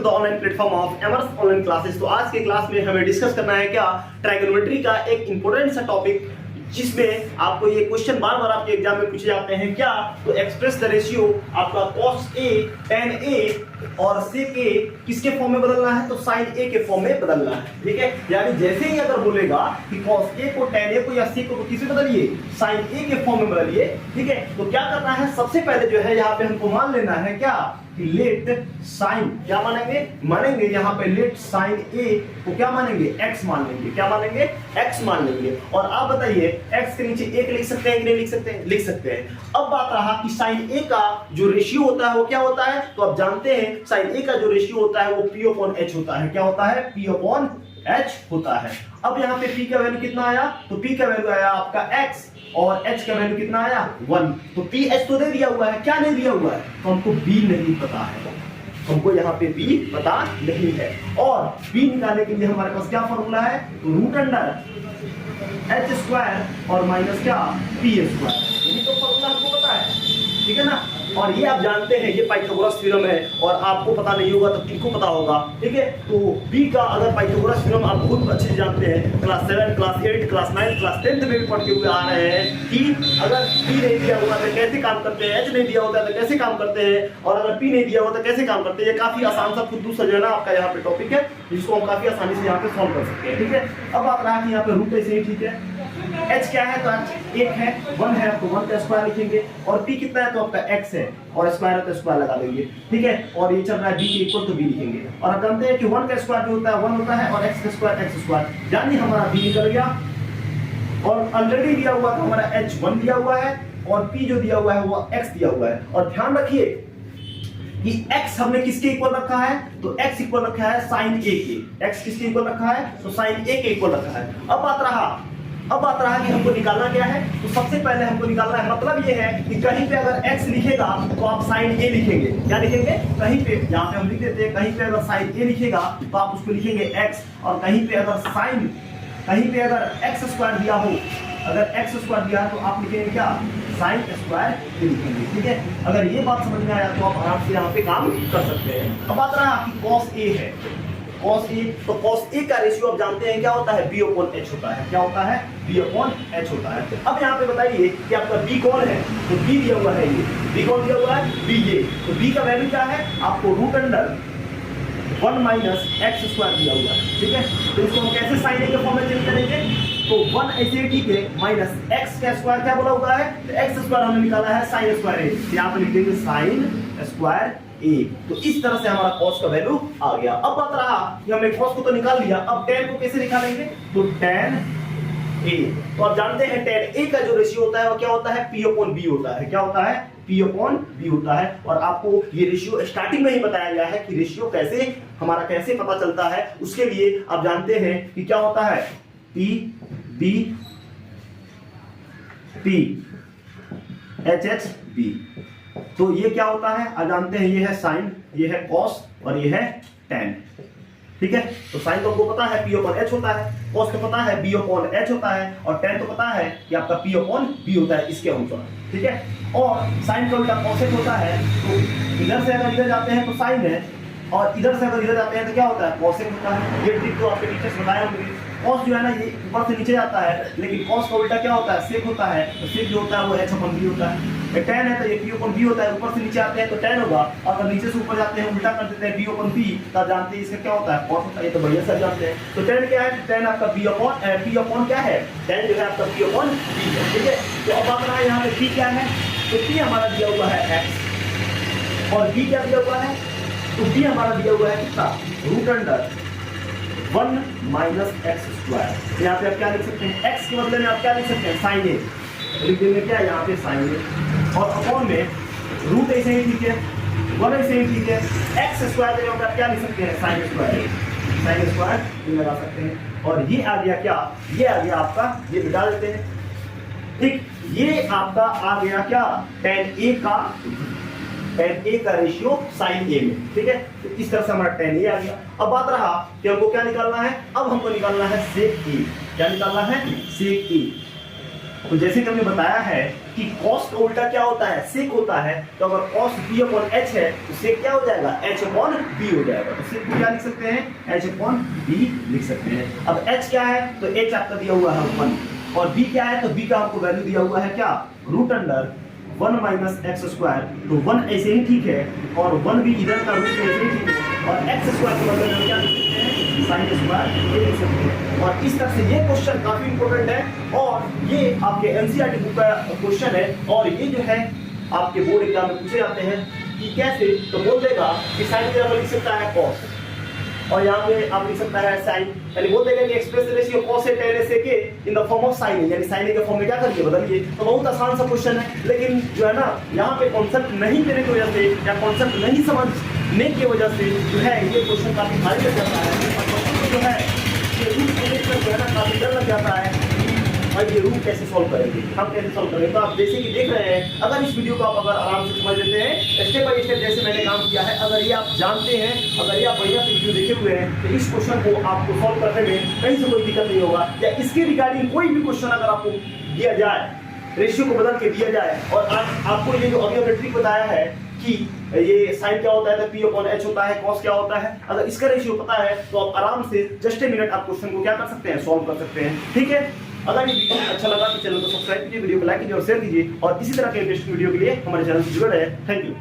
The online platform of एमर्स online classes. तो आज के क्लास में हमें डिस्कस करना है क्या ट्राइगोनोमेट्री का एक इंपॉर्टेंट सा टॉपिक, जिसमें आपको ये क्वेश्चन बार बार आपके एग्जाम में पूछे जाते हैं क्या, तो एक्सप्रेस द रेशियो आपका cos a tan a और sec a किसके फॉर्म में बदलना है, तो sin a के फॉर्म में बदलना है। ठीक है, यानी जैसे ही अगर बोलेगा कि cos a को tan a को या sec को किसे बदलिए, sin a के फॉर्म में बदलिए। ठीक है, तो क्या करना है, सबसे पहले जो है यहाँ पे हमको मान लेना है क्या कि लेट साइन, क्या मानेंगे यहाँ पे लेट साइन ए को क्या मानेंगे, x मान लेंगे। क्या मानेंगे, x मान लेंगे। और आप बताइए x के नीचे 1 लिख सकते हैं कि नहीं लिख सकते हैं, लिख सकते हैं। अब बात रहा कि साइन ए का जो रेशियो होता है वो क्या होता है, तो आप जानते हैं साइन ए का जो रेशियो होता है वो p/h होता है। क्या होता है, p/h होता है। अब यहाँ पे p का वैल्यू कितना आया, तो p का वैल्यू आया आपका x और h का वैल्यू कितना आया 1। तो ph तो दे दिया हुआ है, क्या नहीं दिया हुआ है, तो हमको b नहीं पता है, हमको यहाँ पे b पता नहीं है। और b निकालने के लिए हमारे पास क्या फॉर्मूला है, तो रूट अंडर h स्क्वायर और माइनस क्या p स्क्वायर, यही तो फॉर्मूला हमको पता है। ठीक है ना, और ये आप जानते हैं ये पाइथागोरस थ्योरम है, और आपको पता नहीं होगा तो किसको पता होगा। ठीक है, तो b का अगर पाइथागोरस थ्योरम आप बहुत अच्छे से जानते हैं, क्लास 7 क्लास 8 क्लास 9 क्लास 10 में भी पढ़ के हुए आ रहे हैं कि अगर p नहीं दिया होगा तो कैसे काम करते हैं, h नहीं दिया होता तो कैसे काम करते हैं, और अगर p नहीं दिया होता तो कैसे काम करते हैं। ये काफी आसान सा खुद सा जो है ना आपका यहाँ पे टॉपिक है, जिसको हम काफी आसानी से यहाँ पे सॉल्व कर सकते हैं। ठीक है, अब आप रहा कि यहाँ पे रूट ऐसे ही, ठीक है, h क्या है, तो h 1 है, 1 है तो 1 का स्क्वायर लिखेंगे, और p कितना है तो आपका x है, और स्क्वायर है तो स्क्वायर लगा देंगे। ठीक है, और ये चल रहा है b के इक्वल तो b लिखेंगे। और आप जानते हैं कि 1 का स्क्वायर जो होता है 1 होता है, और x का स्क्वायर x स्क्वायर, यानी हमारा b निकल गया। और ऑलरेडी दिया हुआ था हमारा h 1 दिया हुआ है, और p जो दिया हुआ है वो x दिया हुआ है। और ध्यान रखिए कि x हमने किसके इक्वल रखा है, तो x इक्वल रखा है sin a के। x किसके इक्वल रखा है, तो sin a के इक्वल रखा है। अब बात रहा कि हमको निकालना क्या है, तो सबसे पहले हमको निकालना है, मतलब ये है कि कहीं पे अगर x लिखेगा तो आप sin a लिखेंगे। क्या लिखेंगे, कहीं पे यहाँ पे हम लिख देते हैं, कहीं पे अगर sin a लिखेगा तो आप उसको लिखेंगे x, और कहीं पे अगर x स्क्वायर दिया हो, अगर x स्क्वायर दिया तो आप लिखेंगे क्या, sin स्क्वायर a लिखेंगे। ठीक है, अगर ये बात समझ में आया तो आप आराम से यहाँ पे काम कर सकते हैं। अब बात रहा कि cos a है, cos a, तो cos a का रेशियो आप जानते हैं क्या होता है, b/h होता है। क्या होता है, b/h होता है। अब यहाँ पे बताइए कि आपका b कौन है, तो b दिया हुआ है, ये b कौन दिया हुआ है, b ये, तो b का वैल्यू क्या है, आपको root under 1 minus x square दिया हुआ है। ठीक है, तो इसको हम कैसे साइन a के फॉर्म में चेंज करेंगे, तो 1 ऐसे ठीक है, माइनस x का स्क्वायर क्या बोला हुआ है, तो x स्क्वायर हमने निकाला है sin स्क्वायर a, यहाँ पे लिख देंगे sin स्क्वायर a। तो इस तरह से हमारा cos का वैल्यू आ गया। अब बात रहा कि हमने cos को तो निकाल लिया, अब tan को कैसे निकालेंगे, तो tan a, तो आप जानते हैं tan a का जो रेशियो होता है वो क्या होता है, p/b होता है। क्या होता है, p/b होता है। और आपको ये रेशियो स्टार्टिंग में ही बताया गया है कि रेशियो कैसे हमारा कैसे पता चलता है। उसके लिए आप जानते हैं कि क्या होता है, p/b, तो ये क्या होता है, आप जानते हैं ये है साइन, ये है कॉस और ये है tan। ठीक है, तो साइन तो आपको पता है p/h होता है, कॉस तो पता है b/h होता है, और tan तो पता है कि आपका p/b होता है इसके अनुसार। ठीक है, और साइन का उल्टा cosec होता है, तो इधर से अगर इधर जाते हैं तो साइन है, और इधर से अगर इधर जाते हैं तो क्या होता है, cosec होता है। ये ट्रिक तो आपके टीचर्स बताए होंगे। cos जो है ना ये ऊपर से नीचे जाता है, लेकिन cos का उल्टा क्या होता है, sec होता है, तो sec जो होता है वो h/b होता है। tan है तो ये p/b होता है, ऊपर से नीचे आते हैं तो tan होगा, और अगर नीचे से ऊपर जाते हैं उल्टा कर देते हैं b/b, तब जानते हैं इसका क्या होता है, cos होता है। ये तो बढ़िया से जानते हैं। तो tan क्या है, tan आपका p क्या है, tan जो है आपका p/b है। ठीक है, तो अब बात रहा है यहाँ पे p क्या है, तो p हमारा दिया हुआ है x, और b क्या दिया हुआ है, तो b हमारा दिया हुआ है कितना, root under 1 minus x square. यहाँ पे आप क्या लिख सकते हैं, x के बदले में आप क्या लिख सकते हैं, sin a लिख देंगे, क्या यहाँ पे sin a, और अपॉन में रूट ऐसे ही ठीक है, 1 ऐसे ही ठीक है, x स्क्वायर जगह आप क्या लिख सकते हैं, sin स्क्वायर लगा सकते हैं। और ये आ गया क्या, ये आ गया आपका, ये मिटा देते हैं। ठीक, ये आपका आ गया क्या, tan a का रेशियो sin a में। ठीक है, तो इस तरह से हमारा tan a आ गया। अब बात रहा कि हमको क्या निकालना है, अब हमको निकालना है sec a। क्या निकालना है, sec a। तो जैसे कि हमने बताया है कि cos का उल्टा क्या होता है, sec होता है। तो अगर cos b अपॉन h है तो sec क्या हो जाएगा, h अपॉन b हो जाएगा। तो sec को क्या लिख सकते हैं, h अपॉन b लिख सकते हैं। अब h क्या है, तो h आपका दिया हुआ है 1 और b क्या है, तो b का आपको वैल्यू दिया हुआ है क्या, root under 1 minus X square. तो 1 ऐसे ही ठीक है और 1 भी इधर का रूट ऐसे ही ठीक है और एक्स स्क्वायर को बदल में क्या लिख सकते हैं, साइन स्क्वायर ये लिख सकते हैं। और इस तरह से ये क्वेश्चन काफी इंपॉर्टेंट है और ये आपके एनसीईआरटी बुक का क्वेश्चन है और ये जो है आपके बोर्ड एग्जाम में पूछे जाते हैं कि कैसे, तो बोल देगा कि साइन की जगह लिख सकता है कॉस और यहाँ पे आप लिख सकता है साइन, यानी बोल देगा कि express the ratio cos a tan a के in the form of sine, यानी साइन के फॉर्म में क्या करिए, बदलिए। तो बहुत आसान सा क्वेश्चन है, लेकिन जो है ना यहाँ पे कॉन्सेप्ट नहीं देने की वजह से या कॉन्सेप्ट नहीं समझने की वजह से जो है ये क्वेश्चन काफी भारी लग जाता है और क्वेश्चन जो है ये रूट को देखकर जो है ना काफी डर लग जाता है और ये रूट कैसे सॉल्व करेंगे, हम कैसे सॉल्व करेंगे। तो आप जैसे कि देख रहे हैं, अगर इस वीडियो को आप अगर आराम से समझ लेते हैं स्टेप बाय स्टेप जैसे मैंने काम किया है, अगर ये आप जानते हैं, अगर ये आप बढ़िया से वीडियो देखे हुए हैं, तो इस क्वेश्चन को आपको सॉल्व करने में कहीं से कोई दिक्कत नहीं होगा। या इसके रिगार्डिंग कोई भी क्वेश्चन अगर आपको दिया जाए, रेशियो को बदल के दिया जाए और आपको ये जो अभी हमने ट्रिक बताया है कि ये साइन क्या होता है, तो p अपॉन h होता है, cos क्या होता है, अगर इसका रेशियो पता है तो आप आराम से जस्ट ए मिनट आप क्वेश्चन को क्या कर सकते हैं, सॉल्व कर सकते हैं। ठीक है, अगर ये वीडियो अच्छा लगा तो चैनल को सब्सक्राइब कीजिए, वीडियो को लाइक कीजिए और शेयर कीजिए और इसी तरह के इंटरेस्टिंग वीडियो के लिए हमारे चैनल से जुड़े रहे। Thank you.